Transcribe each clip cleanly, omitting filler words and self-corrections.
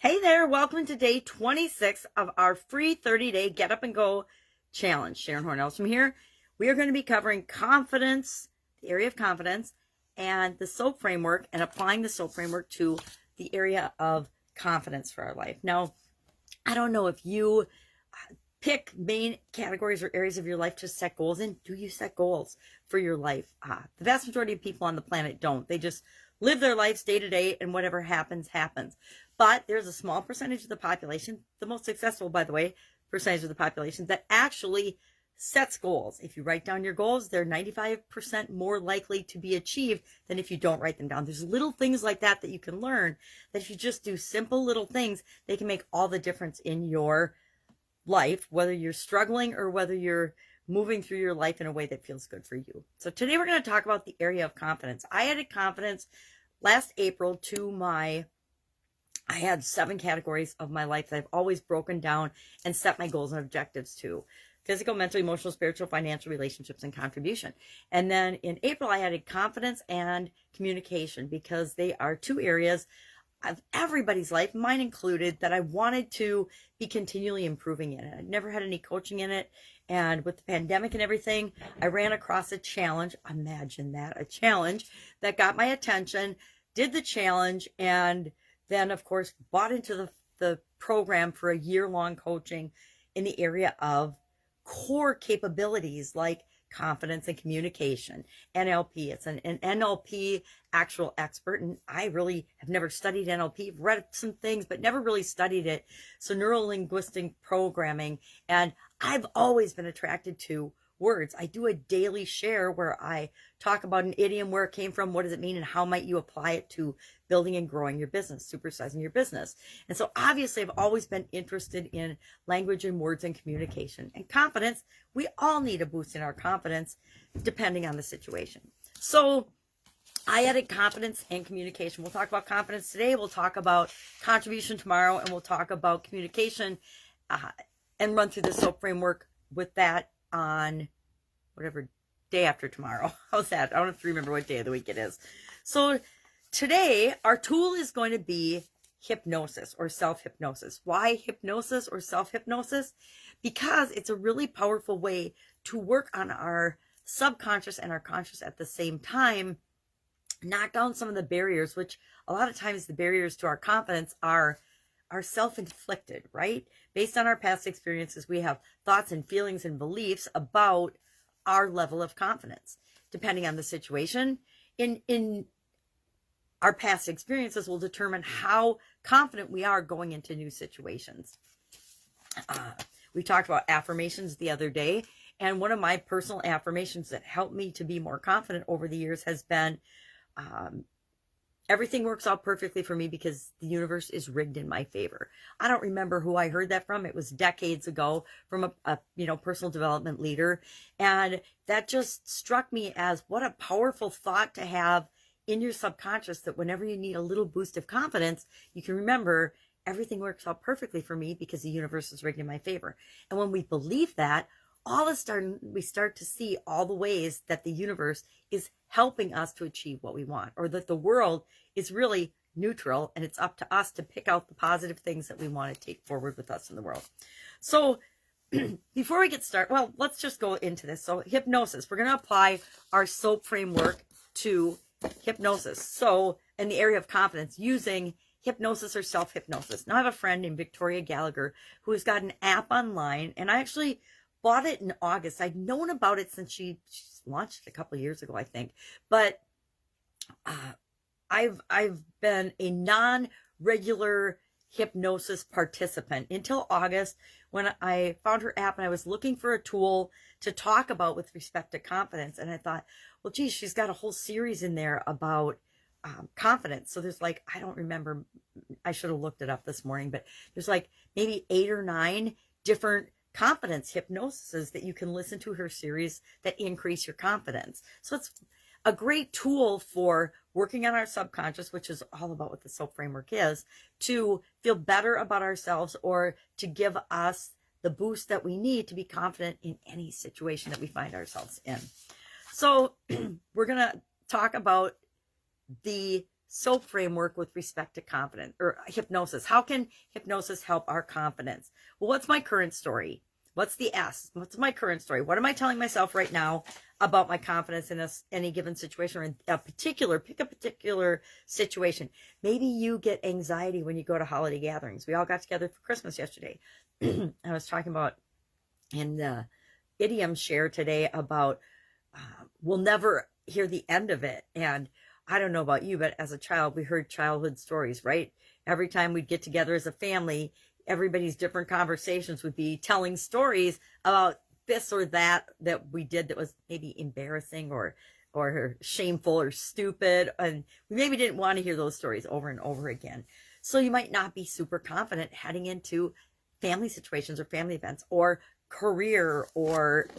Hey there, welcome to day 26 of our free 30-day Get Up and Go challenge. Sharon Horne-Ellstrom here. We are going to be covering confidence, the area of confidence, and the SOAP framework, and applying the SOAP framework to the area of confidence for our life. Now, I don't know if you pick main categories or areas of your life to set goals in. Do you set goals for your life? The vast majority of people on the planet don't. They just live their lives day to day, and whatever happens, happens. But there's a small percentage of the population, the most successful, by the way, percentage of the population, that actually sets goals. If you write down your goals, they're 95% more likely to be achieved than if you don't write them down. There's little things like that that you can learn, that if you just do simple little things, they can make all the difference in your life, whether you're struggling or whether you're moving through your life in a way that feels good for you. So today we're going to talk about the area of confidence. I added confidence last April to I had 7 categories of my life that I've always broken down and set my goals and objectives to: physical, mental, emotional, spiritual, financial, relationships, and contribution. And then in April, I added confidence and communication, because they are 2 areas of everybody's life, mine included, that I wanted to be continually improving in. I'd never had any coaching in it. And with the pandemic and everything, I ran across a challenge. Imagine that, a challenge that got my attention, did the challenge, and then, of course, bought into the program for a year-long coaching in the area of core capabilities like confidence and communication, NLP. It's an NLP actual expert, and I really have never studied NLP. Read some things, but never really studied it. So neuro-linguistic programming, and I've always been attracted to words. I do a daily share where I talk about an idiom, where it came from, what does it mean, and how might you apply it to building and growing your business, supersizing your business. And so obviously I've always been interested in language and words and communication and confidence. We all need a boost in our confidence depending on the situation. So I added confidence and communication. We'll talk about confidence today. We'll talk about contribution tomorrow, and we'll talk about communication and run through the SOAP framework with that on whatever day after tomorrow. How's that? I don't have to remember what day of the week it is. So today, our tool is going to be hypnosis or self-hypnosis. Why hypnosis or self-hypnosis? Because it's a really powerful way to work on our subconscious and our conscious at the same time, knock down some of the barriers, which a lot of times the barriers to our confidence are self-inflicted, right? Based on our past experiences, we have thoughts and feelings and beliefs about our level of confidence. Depending on the situation, in our past experiences will determine how confident we are going into new situations. We talked about affirmations the other day, and one of my personal affirmations that helped me to be more confident over the years has been, everything works out perfectly for me because the universe is rigged in my favor. I don't remember who I heard that from. It was decades ago, from a personal development leader. And that just struck me as what a powerful thought to have in your subconscious, that whenever you need a little boost of confidence, you can remember everything works out perfectly for me because the universe is rigged in my favor. And when we believe that, all of a sudden we start to see all the ways that the universe is helping us to achieve what we want, or that the world is really neutral and it's up to us to pick out the positive things that we want to take forward with us in the world. So before we get started, well, let's just go into this. So hypnosis, we're going to apply our SOAP framework to hypnosis. So in the area of confidence, using hypnosis or self-hypnosis. Now I have a friend named Victoria Gallagher who has got an app online, and I actually bought it in August. I'd known about it since she launched it a couple of years ago, I think. But I've been a non-regular hypnosis participant until August, when I found her app and I was looking for a tool to talk about with respect to confidence. And I thought, well, geez, she's got a whole series in there about confidence. So there's like, I don't remember, I should have looked it up this morning, but there's like maybe 8 or 9 different confidence hypnoses that you can listen to her series that increase your confidence. So it's a great tool for working on our subconscious, which is all about what the SOAP framework is, to feel better about ourselves, or to give us the boost that we need to be confident in any situation that we find ourselves in. So we're going to talk about the SOAP framework with respect to confidence or hypnosis. How can hypnosis help our confidence? Well, what's my current story? What's the S? What's my current story? What am I telling myself right now about my confidence in any given situation, or in pick a particular situation? Maybe you get anxiety when you go to holiday gatherings. We all got together for Christmas yesterday. I was talking about in the idiom share today about we'll never hear the end of it. And I don't know about you, but as a child, we heard childhood stories, right? Every time we'd get together as a family, everybody's different conversations would be telling stories about this or that we did that was maybe embarrassing or shameful or stupid. And we maybe didn't want to hear those stories over and over again. So you might not be super confident heading into family situations or family events or career or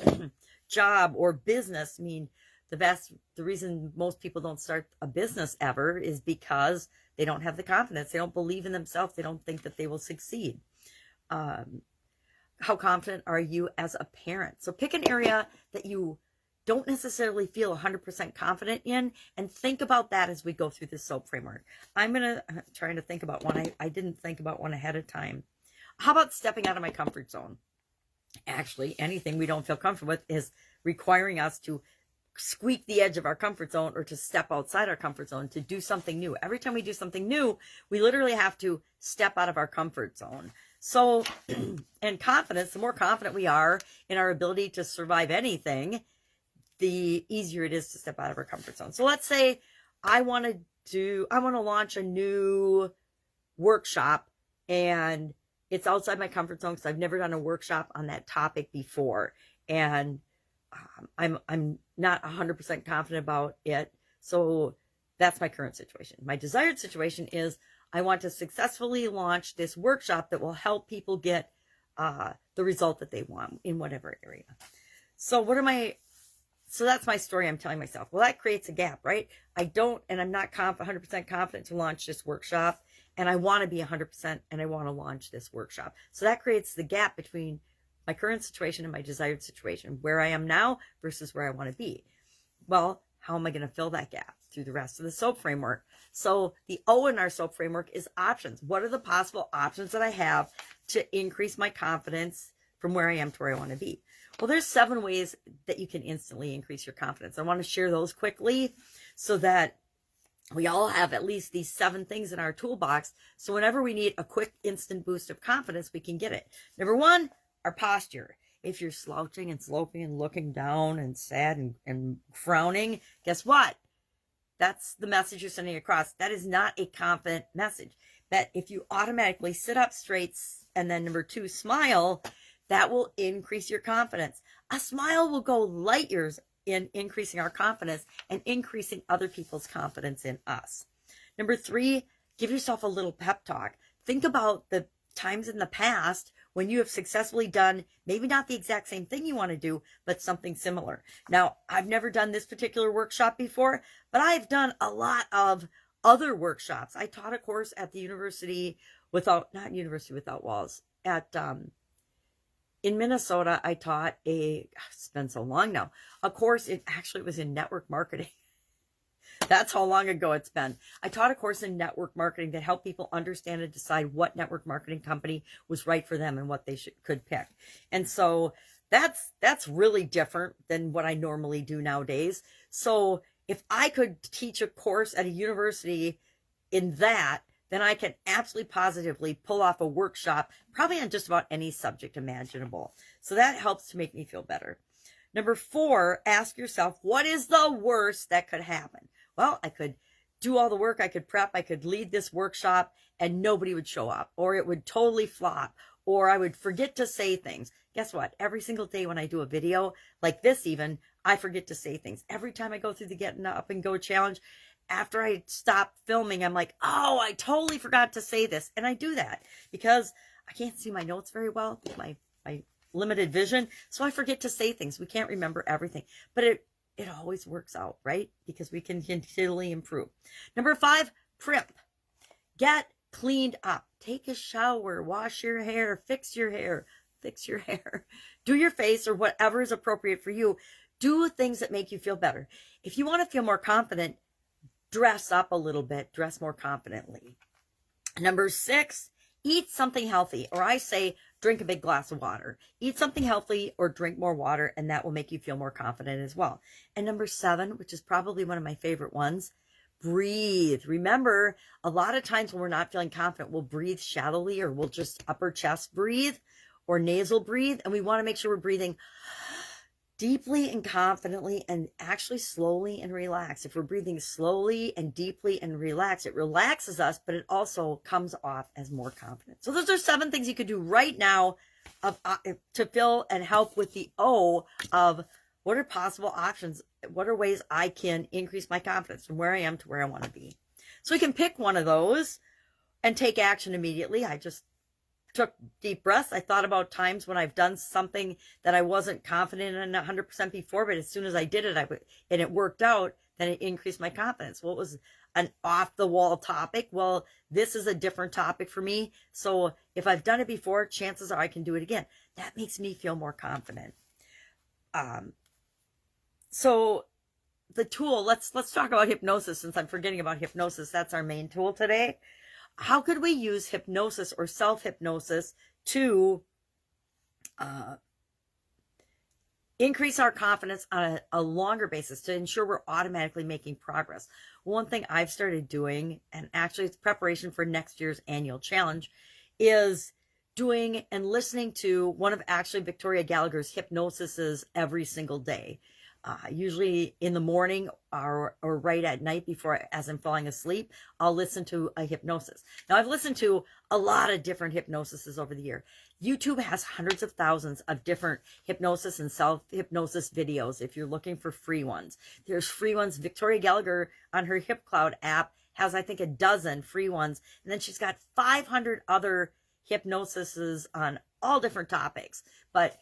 job or business. I mean, the reason most people don't start a business ever is because they don't have the confidence. They don't believe in themselves. They don't think that they will succeed. How confident are you as a parent? So pick an area that you don't necessarily feel 100% confident in, and think about that as we go through this SOAP framework. I'm trying to think about one. I didn't think about one ahead of time. How about stepping out of my comfort zone? Actually, anything we don't feel comfortable with is requiring us to squeak the edge of our comfort zone or to step outside our comfort zone to do something new. Every time we do something new, we literally have to step out of our comfort zone. So, and confidence, the more confident we are in our ability to survive anything, the easier it is to step out of our comfort zone. So let's say I want to launch a new workshop, and it's outside my comfort zone because I've never done a workshop on that topic before. And I'm not 100% confident about it. So that's my current situation. My desired situation is I want to successfully launch this workshop that will help people get the result that they want in whatever area. So that's my story I'm telling myself. Well, that creates a gap, right? I'm not 100% confident to launch this workshop, and I want to be 100% and I want to launch this workshop. So that creates the gap between my current situation and my desired situation, where I am now versus where I want to be. Well, how am I going to fill that gap? Through the rest of the SOAP framework. So the O in our SOAP framework is options. What are the possible options that I have to increase my confidence from where I am to where I want to be? Well, there's 7 ways that you can instantly increase your confidence. I want to share those quickly so that we all have at least these 7 things in our toolbox. So whenever we need a quick instant boost of confidence, we can get it. Number 1, our posture. If you're slouching and sloping and looking down and sad and frowning, guess what? That's the message you're sending across. That is not a confident message. That if you automatically sit up straight and then number 2, smile, that will increase your confidence. A smile will go light years in increasing our confidence and increasing other people's confidence in us. Number 3, give yourself a little pep talk. Think about the times in the past when you have successfully done maybe not the exact same thing you want to do, but something similar. Now, I've never done this particular workshop before, but I've done a lot of other workshops. I taught a course at the University Without Walls. In Minnesota, I taught it's been so long now, a course. It actually was in network marketing. That's how long ago it's been. I taught a course in network marketing that helped people understand and decide what network marketing company was right for them and what they could pick. And so that's really different than what I normally do nowadays. So if I could teach a course at a university in that, then I can absolutely positively pull off a workshop probably on just about any subject imaginable. So that helps to make me feel better. Number 4, ask yourself, what is the worst that could happen? Well, I could do all the work, I could prep, I could lead this workshop, and nobody would show up, or it would totally flop, or I would forget to say things. Guess what? Every single day when I do a video, like this even, I forget to say things. Every time I go through the Getting Up and Go challenge, after I stop filming, I'm like, oh, I totally forgot to say this. And I do that because I can't see my notes very well with my limited vision. So I forget to say things. We can't remember everything. But it always works out, right? Because we can continually improve. Number 5, primp. Get cleaned up. Take a shower. Wash your hair. Fix your hair. Do your face or whatever is appropriate for you. Do things that make you feel better. If you want to feel more confident, dress up a little bit, dress more confidently. Number 6, eat something healthy, or I say drink a big glass of water. Eat something healthy or drink more water, and that will make you feel more confident as well. And number 7, which is probably one of my favorite ones, breathe. Remember, a lot of times when we're not feeling confident, we'll breathe shallowly, or we'll just upper chest breathe or nasal breathe, and we want to make sure we're breathing deeply and confidently and actually slowly and relax. If we're breathing slowly and deeply and relaxed, it relaxes us, but it also comes off as more confident. So those are 7 things you could do right now to fill and help with the O of what are possible options? What are ways I can increase my confidence from where I am to where I want to be? So we can pick one of those and take action immediately. I just took deep breaths. I thought about times when I've done something that I wasn't confident in 100% before, but as soon as I did it, and it worked out, then it increased my confidence. Well, it was an off-the-wall topic. Well, this is a different topic for me. So if I've done it before, chances are I can do it again. That makes me feel more confident. So the tool, let's talk about hypnosis, since I'm forgetting about hypnosis. That's our main tool today. How could we use hypnosis or self-hypnosis to increase our confidence on a longer basis, to ensure we're automatically making progress? One thing I've started doing, and actually it's preparation for next year's annual challenge, is doing and listening to one of actually Victoria Gallagher's hypnosises every single day. Usually in the morning or right at night as I'm falling asleep, I'll listen to a hypnosis. Now, I've listened to a lot of different hypnosises over the year. YouTube has hundreds of thousands of different hypnosis and self-hypnosis videos if you're looking for free ones. There's free ones. Victoria Gallagher on her HipCloud app has, I think, a dozen free ones. And then she's got 500 other hypnosises on all different topics. But,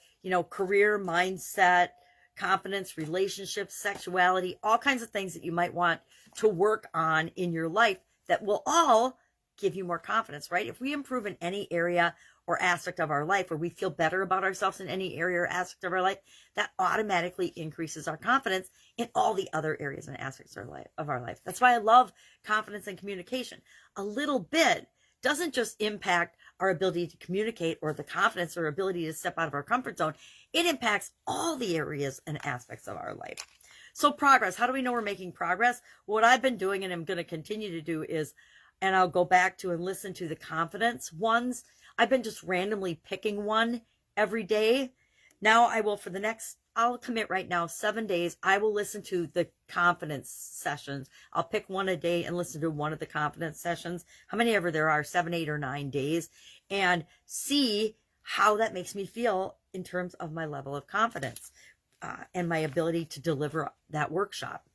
career, mindset, confidence, relationships, sexuality, all kinds of things that you might want to work on in your life that will all give you more confidence, right? If we improve in any area or aspect of our life, or we feel better about ourselves in any area or aspect of our life, that automatically increases our confidence in all the other areas and aspects of our life. That's why I love confidence and communication. A little bit doesn't just impact our ability to communicate or the confidence or ability to step out of our comfort zone. It impacts all the areas and aspects of our life. So progress, how do we know we're making progress? What I've been doing and I'm going to continue to do is, and I'll go back to and listen to the confidence ones. I've been just randomly picking one every day. Now I will, I'll commit right now, 7 days, I will listen to the confidence sessions. I'll pick one a day and listen to one of the confidence sessions, how many ever there are, 7, 8, or 9 days, and see how that makes me feel in terms of my level of confidence and my ability to deliver that workshop.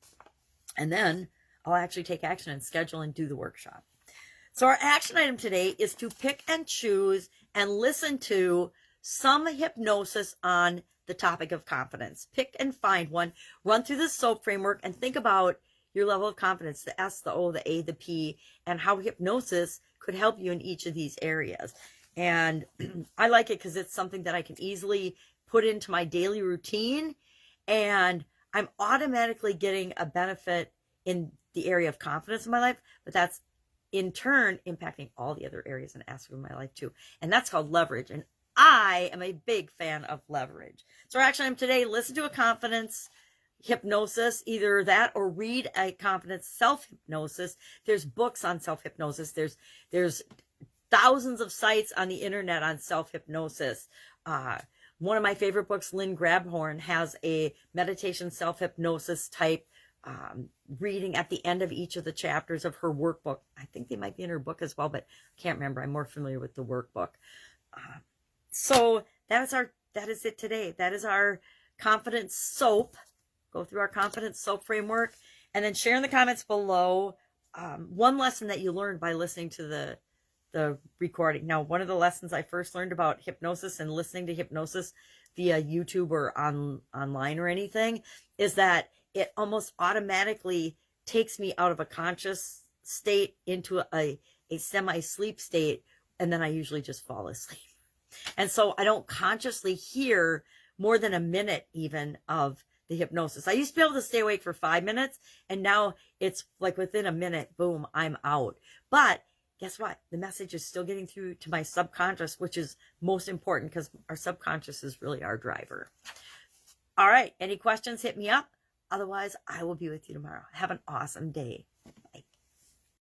And then I'll actually take action and schedule and do the workshop. So our action item today is to pick and choose and listen to some hypnosis on the topic of confidence. Pick and find one, run through the SOAP framework, and think about your level of confidence, the S, the O, the A, the P, and how hypnosis could help you in each of these areas. And I like it because it's something that I can easily put into my daily routine, and I'm automatically getting a benefit in the area of confidence in my life, but that's in turn impacting all the other areas and aspects of my life too. And that's called leverage. And I am a big fan of leverage. So our action item today, listen to a confidence hypnosis, either that or read a confidence self-hypnosis. There's books on self-hypnosis. There's thousands of sites on the internet on self-hypnosis. One of my favorite books, Lynn Grabhorn, has a meditation self-hypnosis type reading at the end of each of the chapters of her workbook. I think they might be in her book as well, but I can't remember. I'm more familiar with the workbook. So that is it today. That is our confidence soap. Go through our confidence soap framework, and then share in the comments below one lesson that you learned by listening to the recording. Now, one of the lessons I first learned about hypnosis and listening to hypnosis via YouTube or online or anything is that it almost automatically takes me out of a conscious state into a semi-sleep state, and then I usually just fall asleep. And so I don't consciously hear more than a minute even of the hypnosis. I used to be able to stay awake for 5 minutes, and now it's like within a minute, boom, I'm out. But guess what? The message is still getting through to my subconscious, which is most important because our subconscious is really our driver. All right. Any questions, hit me up. Otherwise, I will be with you tomorrow. Have an awesome day.